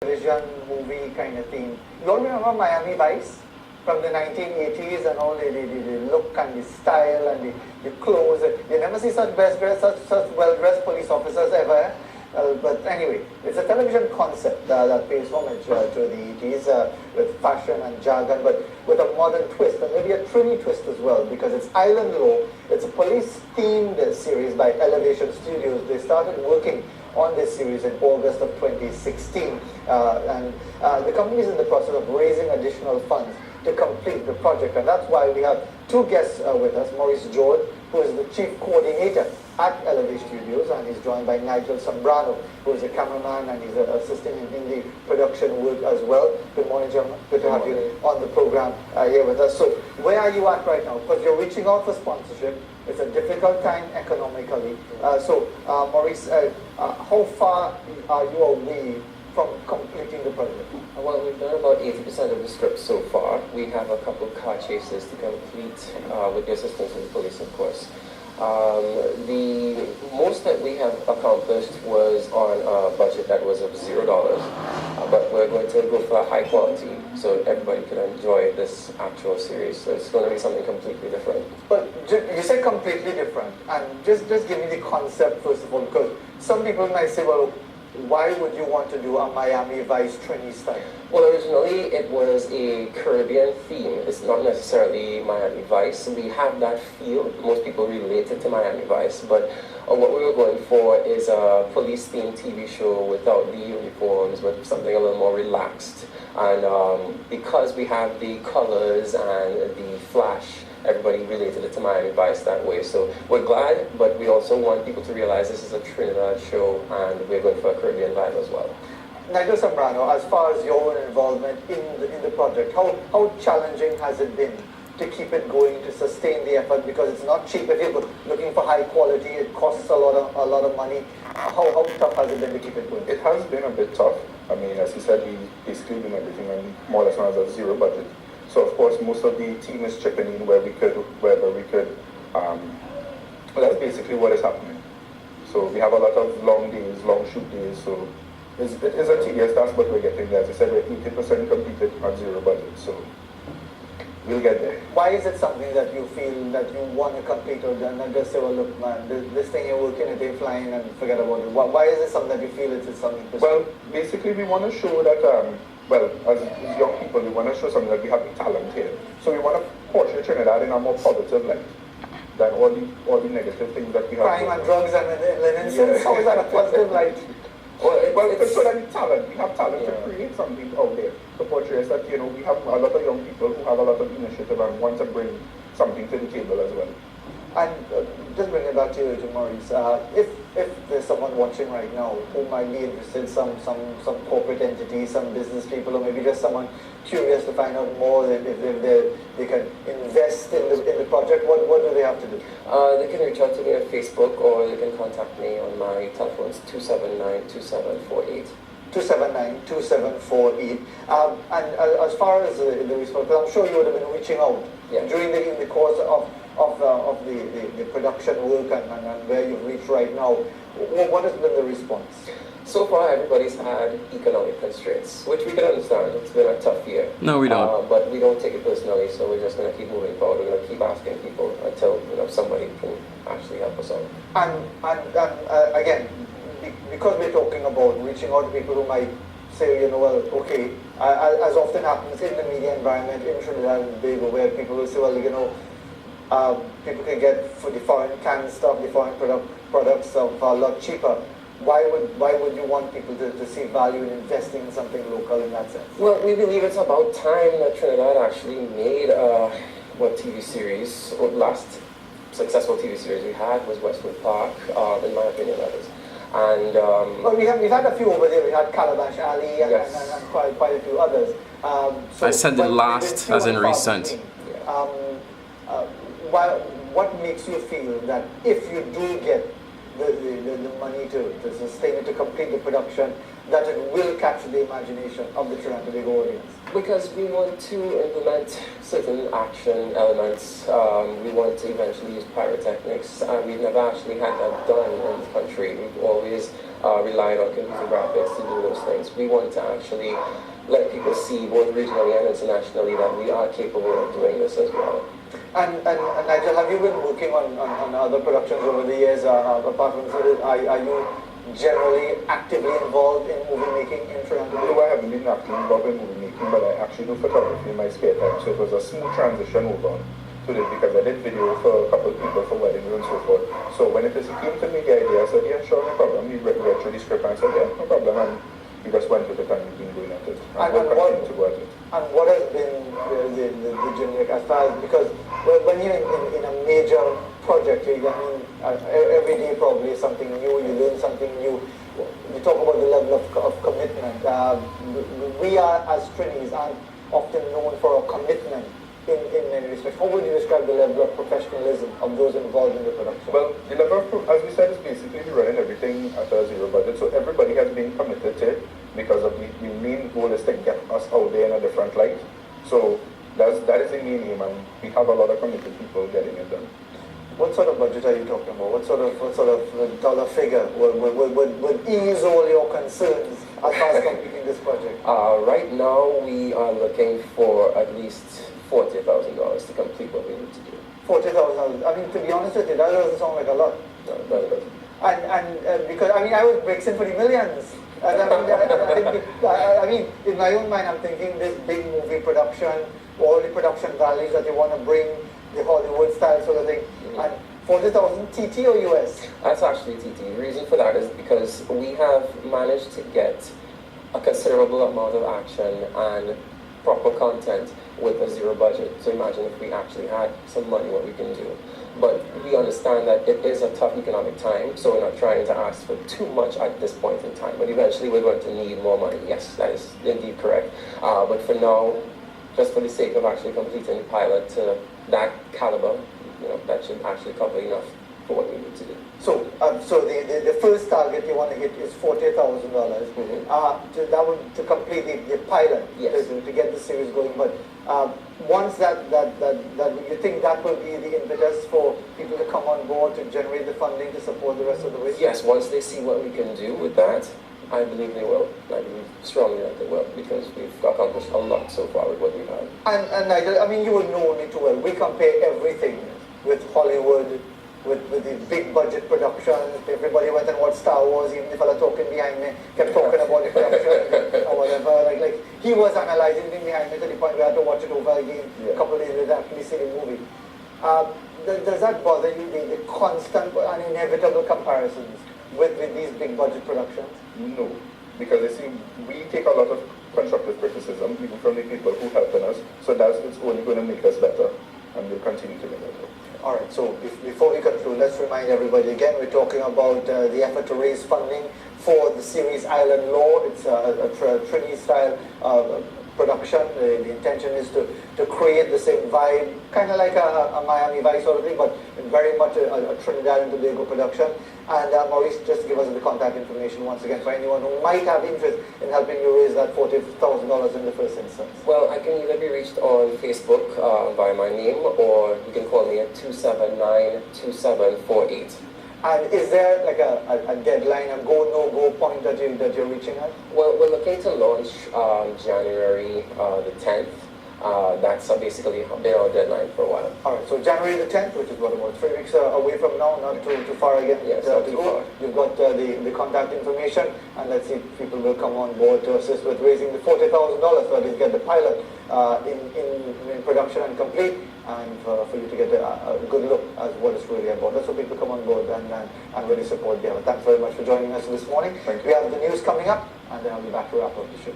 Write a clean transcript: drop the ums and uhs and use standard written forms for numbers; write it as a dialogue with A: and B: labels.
A: television movie kind of theme. You all remember Miami Vice from the 1980s and all the look and the style and the clothes. You never see such such well-dressed police officers ever. But anyway, it's a television concept that pays homage to the 80s with fashion and jargon, but with a modern twist and maybe a Trini twist as well, because it's Island Law. It's a police-themed series by Elevation Studios. They started working on this series in August of 2016, and the company is in the process of raising additional funds to complete the project, and that's why we have two guests with us. Maurice George, who is the chief coordinator at Elevation Studios, and he's joined by Nigel Zambrano, who is a cameraman and he's assisting in the production work as well. Good morning, gentlemen. Good to have you on the program here with us. So where are you at right now? Because you're reaching out for sponsorship. It's a difficult time economically. Maurice, how far are you away from completing the project?
B: Well, we've done about 80% of the script so far. We have a couple of car chases to complete with the assistance of the police, of course. The most that we have accomplished was on a budget that was of $0, but we're going to go for high quality so everybody can enjoy this actual series. So it's going to be something completely different.
A: But you say completely different, and just give me the concept first of all, because some people might say, well, why would you want to do a Miami Vice Trini style?
B: Well, originally it was a Caribbean theme. It's not necessarily Miami Vice. We have that feel. Most people relate it to Miami Vice, but what we were going for is a police-themed TV show without the uniforms, with something a little more relaxed. And because we have the colors and the flash, everybody related it to Miami Vice that way. So we're glad, but we also want people to realize this is a Trinidad show and we're going for a Caribbean vibe as well.
A: Nigel Zambrano, as far as your own involvement in the project, how challenging has it been to keep it going, to sustain the effort? Because it's not cheap. If you're looking for high quality, it costs a lot of money. How tough has it been to keep it going?
C: It has been a bit tough. I mean, as you said, we basically doing everything and more or less on a zero budget. So of course, most of the team is chipping in wherever we could. Well, that's basically what is happening. So we have a lot of long days, long shoot days. So it is a tedious task, but we're getting there. As I said, we're 80% completed on zero budget. So we'll get there.
A: Why is it something that you feel that you want to complete, or not just say, well, look, man, this thing you're working, it ain't flying, and forget about it? Why is it something that you feel it's something?
C: Well, basically, we want to show that. Well, as young people, we want to show something that we have the talent here. So we want to portray Trinidad in a more positive light than all the negative things that we have.
A: Crime and drugs and linen. Yeah. How is that a positive light?
C: Well, it's so that talent. We have talent to create something out there to portray us that, you know, we have a lot of young people who have a lot of initiative and want to bring something to the table as well.
A: And just bring it back to Maurice. If there's someone watching right now who might be interested, some corporate entity, some business people, or maybe just someone curious to find out more, if they can invest in the project, what do they have to do?
B: They can reach out to me on Facebook, or they can contact me on my telephones, 279-2748.
A: 279-2748. And as far as the response, I'm sure you would have been reaching out during the course of the production work and where you've reached right now. What has been the response?
B: So far, everybody's had economic constraints, which we can understand. It's been a tough year.
D: No, we don't.
B: But we don't take it personally, so we're just going to keep moving forward. We're going to keep asking people until somebody can actually help us out.
A: And again, because we're talking about reaching out to people who might say, well, okay, as often happens in the media environment in Trinidad and Tobago, where people will say, well, people can get for the foreign canned stuff, the foreign products a lot cheaper. Why would you want people to see value in investing in something local in that sense?
B: Well, we believe it's about time that Trinidad actually made TV series. Or last successful TV series we had was Westwood Park, in my opinion, that is. And
A: well, we've had a few over there. We had Calabash Alley and quite a few others.
D: I said the last, as in recent.
A: What makes you feel that if you do get the money to sustain it, to complete the production, that it will capture the imagination of the Trinidad and Tobago audience?
B: Because we want to implement certain action elements. We want to eventually use pyrotechnics. We've never actually had that done in this country. We've always relying on computer graphics to do those things. We want to actually let people see both regionally and internationally that we are capable of doing this as well.
A: And Nigel, have you been working on other productions over the years? Apart from this, are you generally actively involved in movie making in Toronto?
C: No, I haven't been actively involved in movie making, but I actually do photography in my spare time, so it was a smooth transition over to this because I did video for a couple of people for weddings and so forth. So when it came to me the idea, I said, yeah, sure, no problem. He read through the script and I said, yeah, no problem. And we just went with it and we've been going at it. And we'll continue to go at it.
A: And what has been the generic as far as, because when you're in a major project, every day probably is something new, you learn something new. You talk about the level of commitment. We are, as Trinis, aren't often known for our commitment in many respects. How would you describe the level of professionalism of those involved in the production?
C: Well, the level of, as we said, is basically running everything at a zero budget. So everybody has been committed to it because of the main goal is to get us out there in a different light. So that is the main aim, and we have a lot of committed people getting it done.
A: What sort of budget are you talking about? What sort of dollar figure would ease all your concerns as far as completing this project?
B: Right now, we are looking for at least $40,000 to complete what we need to do.
A: $40,000. I mean, to be honest with you, that doesn't sound like a lot.
B: No, that doesn't.
A: And because I was bracing for the millions. And I mean, in my own mind, I'm thinking this big movie production, all the production values that they want to bring, the Hollywood style sort of thing. And 40,000 TT or US?
B: That's actually TT. The reason for that is because we have managed to get a considerable amount of action and proper content with a zero budget. So imagine if we actually had some money, what we can do. But we understand that it is a tough economic time, so we're not trying to ask for too much at this point in time. But eventually we're going to need more money. Yes, that is indeed correct. But for now, just for the sake of actually completing the pilot to that caliber, that should actually cover enough for what we need to do.
A: So, so the first target you want to hit is $40,000. That would to complete the pilot,
B: yes,
A: to get the series going. But once that you think that will be the impetus for people to come on board to generate the funding to support the rest of the way?
B: Yes, once they see what we can do with that, I believe they will. I believe strongly that they will, because we've accomplished a lot so far with what we've had.
A: And Nigel, I mean, you would know me too well. We compare everything with Hollywood, with the big budget productions. Everybody went and watched Star Wars, even the fellow talking behind me kept talking about the production or whatever. Like he was analyzing things behind me to the point where I had to watch it over again a couple of days later after seeing the movie. Does that bother you, the constant and inevitable comparisons with these big budget productions?
C: No, because you see, we take a lot of constructive criticism, even from the people who helped us, so it's only going to make us better, and we'll continue to get better.
A: All right, so before we conclude, let's remind everybody again, we're talking about the effort to raise funding for the series Island Law. It's a Trini-style production. The intention is to create the same vibe, kind of like a Miami Vice sort of thing, but very much a Trinidad and Tobago production. And Maurice, just give us the contact information once again for anyone who might have interest in helping you raise that $40,000 in the first instance.
B: Well, I can either be reached on Facebook by my name, or you can call me at 279-2748.
A: And is there like a deadline, a go, no-go point that you're reaching at?
B: Well, we're looking to launch January the 10th. That's basically been our deadline for a while.
A: All right, so January the 10th, which is what, about 3 weeks away from now, not too far again.
B: Yes, not too far.
A: You've got the contact information, and let's see if people will come on board to assist with raising the $40,000 so that we get the pilot in production and complete, and for you to get a good look at what it's really about. Let's hope people come on board and really support the effort. Thanks very much for joining us this morning.
C: Thank you.
A: We have the news coming up, and then I'll be back to wrap up the show.